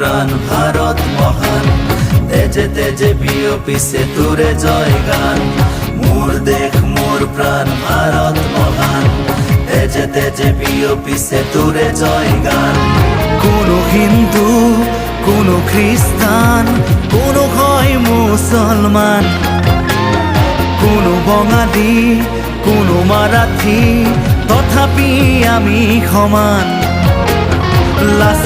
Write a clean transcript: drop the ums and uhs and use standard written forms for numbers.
প্রাণ ভারত মহান, তেজে তেজে বিয়পিছে তোরে জয় গান। মোর দেশ মোর প্রাণ ভারত মহান, তেজে তেজে বিয়পিছে তোরে জয় গান। কোনো হিন্দু, কোনো খ্রিস্টান, কোনো হয় মুসলমান, কোনো বঙালী, কোনো মারাঠি, তথাপি আমি সমান।